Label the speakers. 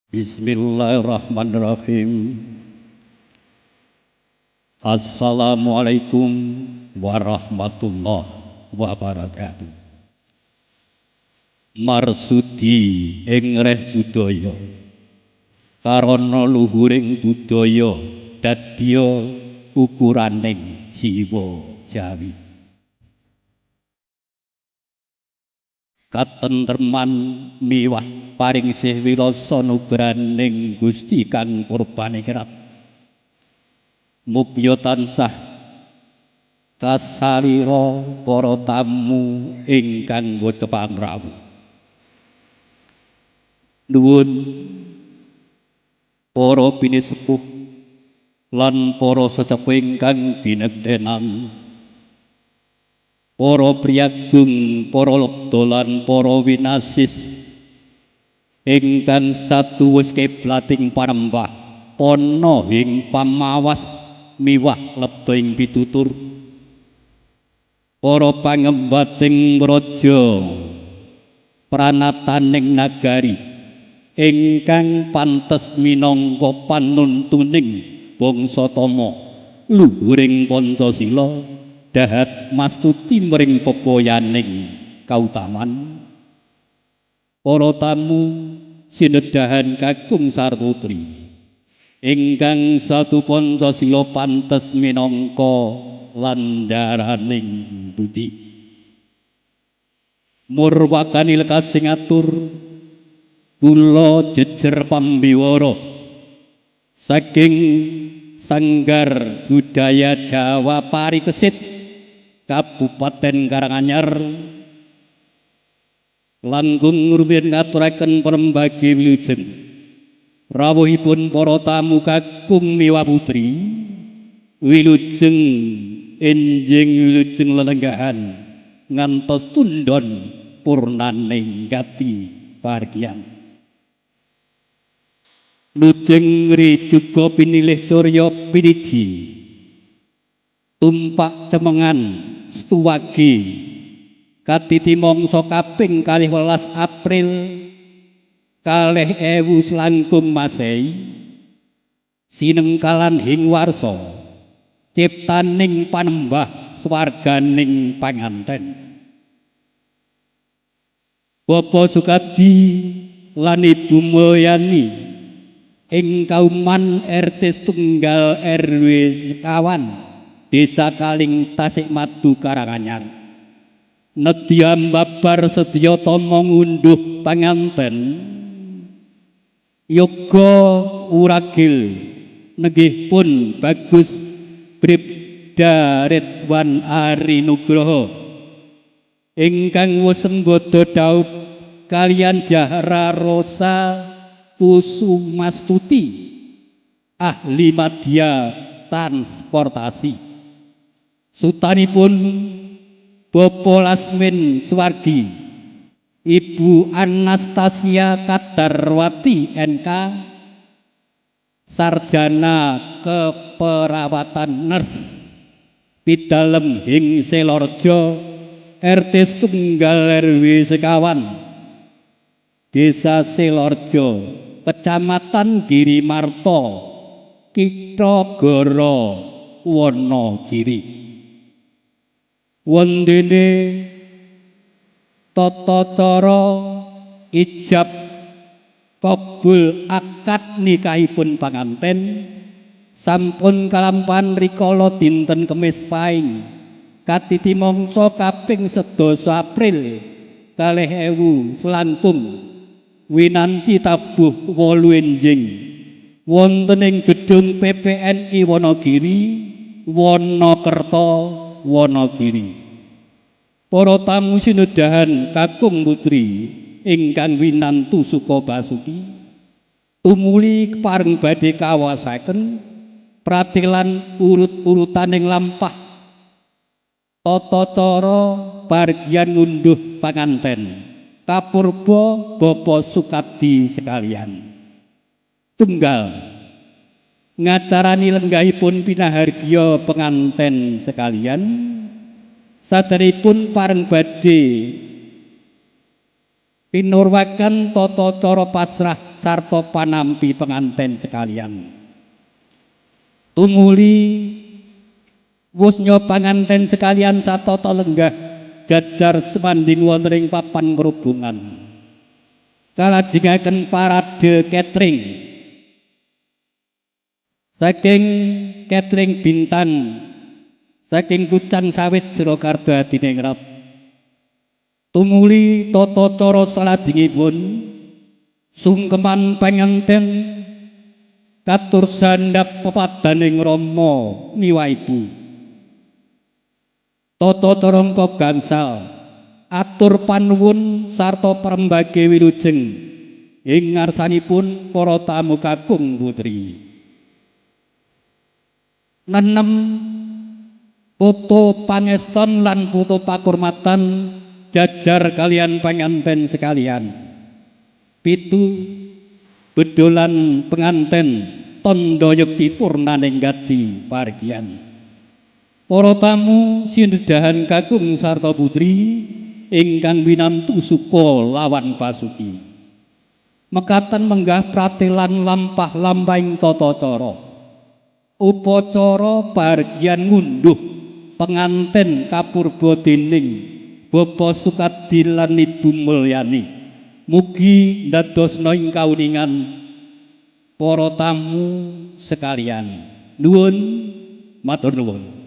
Speaker 1: Bismillahirrahmanirrahim. Assalamualaikum warahmatullahi wabarakatuh. Marsudi ing reh budaya karana luhuring budaya dadya ukuraning jiwa Jawi. Katentreman miwah paring sih wirasa nugraning Gusti kang purbaningrat mupya tansah kasalira para tamu ingkang boten pamrawu. Nuwun para pinisepuh lan para sesepuh ingkang binektenan, para priyagung, para lebda lan para winasis ingkang satuwus kiblating parembah pana ing pamawas miwah lebda ing pitutur, para pangembating raja pranataning nagari ingkang pantes minangka panuntuning bangsa Tama luhuring Pancasila dahat mastuti mring pepoyaning kautaman. Para tamu sinedahan kakung sarputri ingkang satu Pancasila pantes minangka landaraning budi. Murwakani lekasing atur kula jejer pambiwara saking Sanggar Budaya Jawa Parikesit Kabupaten Karanganyar langkung rumiyin ngaturaken perembagi wilujeng rawuhipun para tamu kakung miwah putri wilujeng enjing wilujeng lelenggahan ngantos tundhon purnaning gati pargian. Lujeng rijuga pinilih surya piniji tumpak cemengan stuwagi katiti mangsa kaping 12 April 2000 langkung Masehi sinengkalan hing warsa ciptaning panembah swarganing panganten Bapak Sukadi lan Ibu Mulyani ing kauman RT Setunggal RW sekawan Desa Kaling Tasikmadu Karanganyar nedya mbabar sedya tama ngunduh panganten yoga uragil nenggih pun Bagus Bribda Ridwan Ari Nugroho ingkang wus senggoda dhaup kaliyan Jahra Rosa Kusumastuti ahli madya transportasi sutanipun Bapak Lasmin Suwardi Ibu Anastasia Kadarwati NK sarjana keperawatan nurse pidalem ing Selorjo RT Setunggal RW sekawan Desa Selorjo Kecamatan Girimarto Kitagara Wonogiri wondene tata cara ijab kabul akad nikahipun panganten sampun kalampahan rikala dinten Kemis Pahing katiti mangsa kaping 11 April 2000 selangkung winanci tabuh 8 enjing wonten ing gedung PPNI Wonogiri Wonokerto Wonogiri. Para tamu sinedahan kakung putri ingkang winantu Suka Basuki tumuli pareng badhe kawasaken pratilan urut-urutaning lampah tata cara bagian ngunduh panganten kapurba Bapak Sukadi sekalian. Tunggal ngacarani lenggahipun pinahargya penganten sekalian saderepipun pareng badhe pinurwakan tata cara pasrah sarta panampi penganten sekalian. Tumuli wusnya panganten sekalian satata lenggah jajar semanding wonten ing papan ngrubungan. Kalajengaken parade catering saking catering Bintan saking Kucang Sawit Surakarta Adiningrat. Tumuli tata cara salajengipun sungkeman panganten katur sandhap pepadaning Rama miwah Ibu. Tata carangka gangsal atur panuwun sarta parembage wilujeng ing ngarsanipun para tamu kakung putri. Nenem foto pangeston lan foto pakurmatan jajar kalian panganten sekalian. 7 bedolan penganten tondo yekti purnaning gati pargian. Para tamu sinedhahan kakung sarta putri ingkang winantu suka lawan pasuki. Mekaten menggah pratelan lampah lampahing tata cara. Upacara pargian ngunduh penganten kapurba dening Bapak Sukadi lan Ibu Mulyani. Mugi ndadosna ing kauningan para tamu sekalian. Nuwun, matur nuwun.